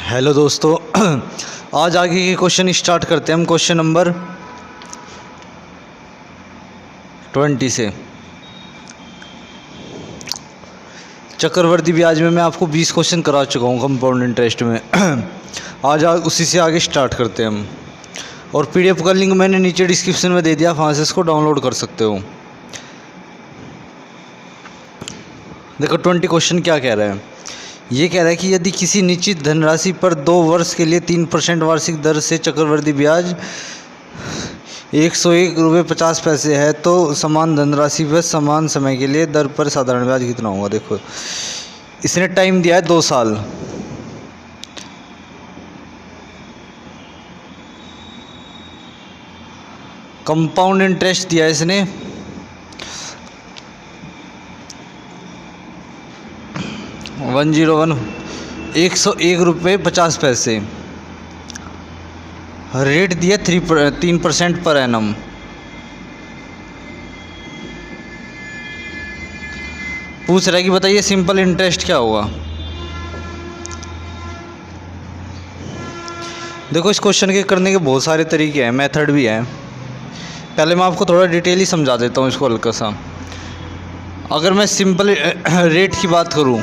Hello दोस्तों। आज आगे के क्वेश्चन स्टार्ट करते हैं हम क्वेश्चन नंबर 20 से। चक्रवर्ती ब्याज में मैं आपको 20 क्वेश्चन करा चुका हूँ कंपाउंड इंटरेस्ट में। आज उसी से आगे स्टार्ट करते हैं हम। और पीडीएफ का लिंक मैंने नीचे डिस्क्रिप्शन में दे दिया, वहाँ से इसको डाउनलोड कर सकते हो। देखो 20 क्वेश्चन क्या कह रहा है। ये कह रहा है कि यदि किसी निश्चित धनराशि पर 2 वर्ष के लिए 3% वार्षिक दर से चक्रवर्ती ब्याज 101 रुपये 50 पैसे है, तो समान धनराशि पर समान समय के लिए दर पर साधारण ब्याज कितना होगा। देखो इसने टाइम दिया है 2 साल। कंपाउंड इंटरेस्ट दिया है इसने 101 रुपये 50 पैसे। रेट दिया 3% पर एनम। पूछ रहा है कि बताइए सिंपल इंटरेस्ट क्या होगा। देखो इस क्वेश्चन के करने के बहुत सारे तरीके हैं, मेथड भी है। पहले मैं आपको थोड़ा डिटेल ही समझा देता हूँ इसको हल्का सा। अगर मैं सिंपल रेट की बात करूँ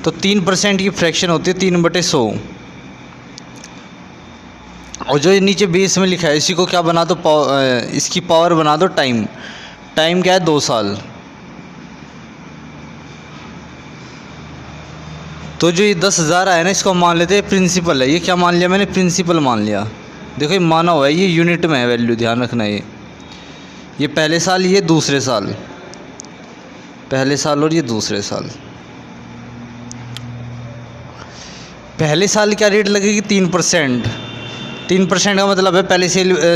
तो 3% की फ्रैक्शन होती है 3/100। और जो ये नीचे बेस में लिखा है इसी को क्या बना दो, इसकी पावर बना दो टाइम। टाइम क्या है 2 साल। तो जो ये 10,000 आया ना, इसको मान लेते हैं प्रिंसिपल है। ये क्या मान लिया मैंने, प्रिंसिपल मान लिया। देखो ये माना हुआ है, ये यूनिट में है वैल्यू, ध्यान रखना। ये पहले साल, ये दूसरे साल, पहले साल और ये दूसरे साल। पहले साल क्या रेट लगेगी 3%। 3% का मतलब है पहले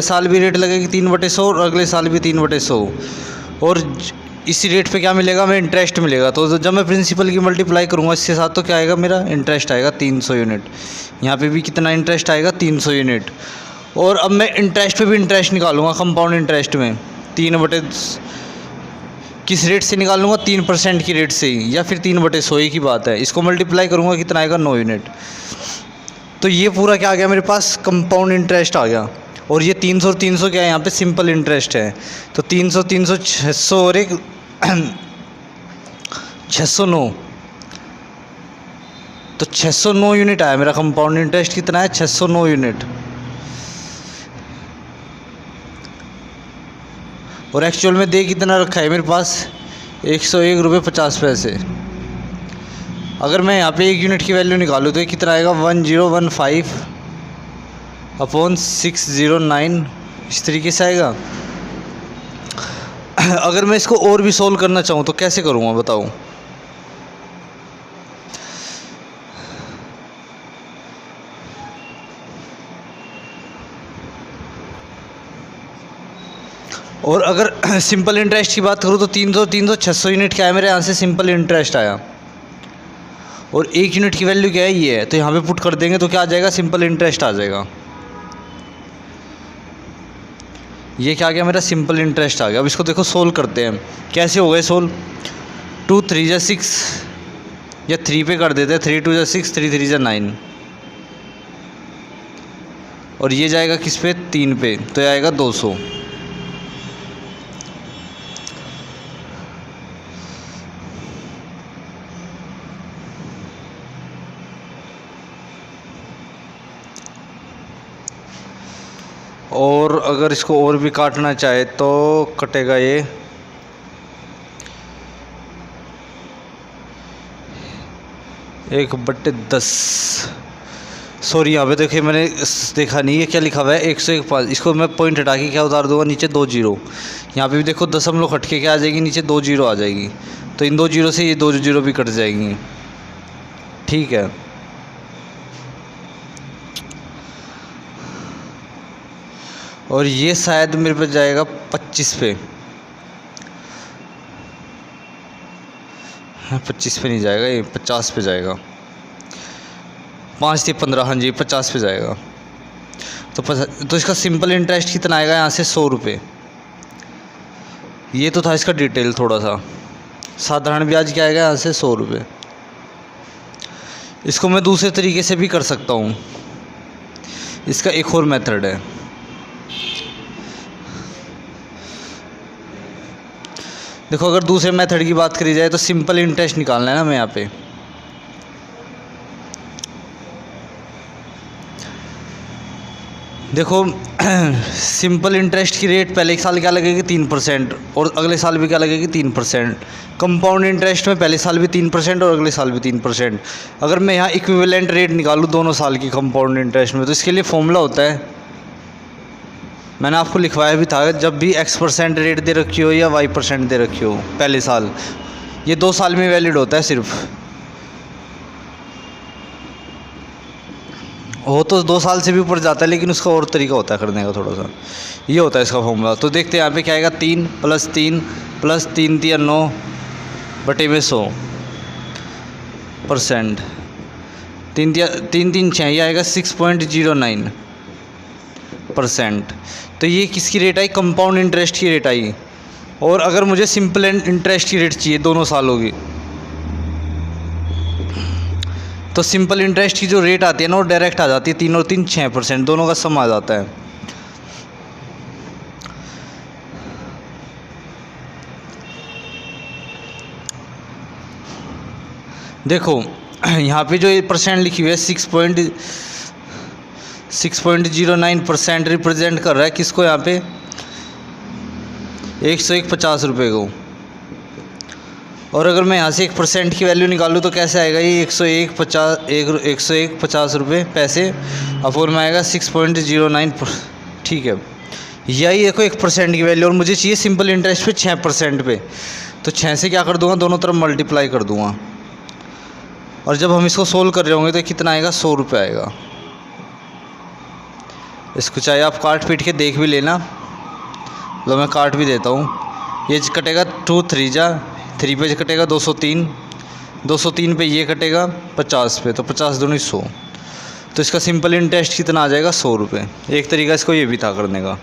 साल भी रेट लगेगी 3/100 और अगले साल भी 3/100। और इसी रेट पे क्या मिलेगा, हमें इंटरेस्ट मिलेगा। तो जब मैं प्रिंसिपल की मल्टीप्लाई करूँगा इसके साथ तो क्या आएगा, मेरा इंटरेस्ट आएगा 300 यूनिट। यहाँ पे भी कितना इंटरेस्ट आएगा, 300 यूनिट। और अब मैं इंटरेस्ट पे भी इंटरेस्ट निकालूंगा कंपाउंड इंटरेस्ट में। किस रेट से निकालूंगा, 3% की रेट से ही, या फिर 3/100 की बात है। इसको मल्टीप्लाई करूंगा कितना आएगा, 9 यूनिट। तो ये पूरा क्या आ गया मेरे पास, कंपाउंड इंटरेस्ट आ गया। और ये 300 और 300 क्या है, यहाँ पे सिंपल इंटरेस्ट है। तो 300 300 600 और एक 609। तो 609 यूनिट आया मेरा कंपाउंड इंटरेस्ट। कितना है, 609 यूनिट। और एक्चुअल में दे कितना रखा है मेरे पास, 101 रुपये 50 पैसे। अगर मैं यहाँ पे 1 यूनिट की वैल्यू निकालूँ तो ये कितना आएगा, 1015/609। इस तरीके से आएगा। अगर मैं इसको और भी सोल्व करना चाहूँ तो कैसे करूँगा बताओ। और अगर सिंपल इंटरेस्ट की बात करूँ तो 300 600 यूनिट क्या है मेरे यहाँ से सिंपल इंटरेस्ट आया। और 1 यूनिट की वैल्यू क्या है, ये है। तो यहाँ पे पुट कर देंगे तो क्या आ जाएगा, सिंपल इंटरेस्ट आ जाएगा। ये क्या आ गया मेरा, सिंपल इंटरेस्ट आ गया। अब इसको देखो सोल्व करते हैं, कैसे हो गए सोल्व। 2 3 जा 6, या 3 पे कर देते हैं। 3 2 जा 6, 3 3 जा 9। और ये जाएगा किस पे, 3 पे, तो ये आएगा 200। और अगर इसको और भी काटना चाहे तो कटेगा ये 1/10। सॉरी यहाँ पे देखिए मैंने देखा नहीं, ये क्या लिखा हुआ है, 101/5। इसको मैं पॉइंट हटा के क्या उतार दूंगा, नीचे 2 जीरो। यहाँ पे भी देखो दशमलव हट के क्या आ जाएगी, नीचे 2 जीरो आ जाएगी। तो इन 2 जीरो से ये 2 जीरो भी कट जाएंगी। ठीक है। और ये शायद मेरे पे जाएगा 25 पे। हाँ 25 पे नहीं जाएगा, ये 50 पे जाएगा। 5 से 15, हाँ जी 50 पे जाएगा। तो इसका सिंपल इंटरेस्ट कितना आएगा यहाँ से, 100 रुपये। ये तो था इसका डिटेल थोड़ा सा। साधारण ब्याज क्या आएगा यहाँ से, 100 रुपये। इसको मैं दूसरे तरीके से भी कर सकता हूँ। इसका एक और मेथड है। देखो, अगर दूसरे मेथड की बात करी जाए तो सिंपल इंटरेस्ट निकालना है ना हमें यहाँ पे। देखो सिंपल इंटरेस्ट की रेट पहले एक साल क्या लगेगी 3% और अगले साल भी क्या लगेगी 3%। कंपाउंड इंटरेस्ट में पहले साल भी 3% और अगले साल भी 3%। अगर मैं यहाँ इक्विवेलेंट रेट निकालूँ दोनों साल की कंपाउंड इंटरेस्ट में, तो इसके लिए फॉर्मूला होता है, मैंने आपको लिखवाया भी था, जब भी x% रेट दे रखी हो या y% दे रखी हो पहले साल, ये 2 साल में वैलिड होता है सिर्फ। हो तो 2 साल से भी ऊपर जाता है, लेकिन उसका और तरीका होता है करने का थोड़ा सा। ये होता है इसका फॉर्मूला। तो देखते हैं यहाँ पे क्या आएगा, 3 + 3 + 3 × 9 बटे में 100%। 3 3 6 ये आएगा 6.09%। तो ये किसकी रेट आई, कंपाउंड इंटरेस्ट की रेट आई। और अगर मुझे सिंपल इंटरेस्ट की रेट चाहिए दोनों सालों की, तो सिंपल इंटरेस्ट की जो रेट आती है ना वो डायरेक्ट आ जाती है, 3 और 3 6%, दोनों का सम आ जाता है। देखो यहाँ पे जो ये परसेंट लिखी हुई है 6.09% रिप्रेजेंट कर रहा है किसको, यहाँ पे 101.50 रुपये को। और अगर मैं यहाँ से 1% की वैल्यू निकालूँ तो कैसे आएगा ये 101.50 रुपये पैसे, और में आएगा 6.09। ठीक है, यही देखो 1% की वैल्यू, और मुझे चाहिए सिंपल इंटरेस्ट पे 6% पे, तो 6 से क्या कर दूंगा, दोनों तरफ मल्टीप्लाई कर दूंगा। और जब हम इसको सोल्व कर रहे होंगे तो कितना आएगा, 100 रुपये आएगा। इसको चाहे आप काट पीट के देख भी लेना, तो मैं काट भी देता हूँ। ये कटेगा 2 3 जा 3 पे कटेगा 203, 203 पे ये कटेगा 50 पे, तो 50 दूनी 100। तो इसका सिंपल इंटरेस्ट कितना आ जाएगा, 100 रुपये। एक तरीका इसको ये भी था करने का।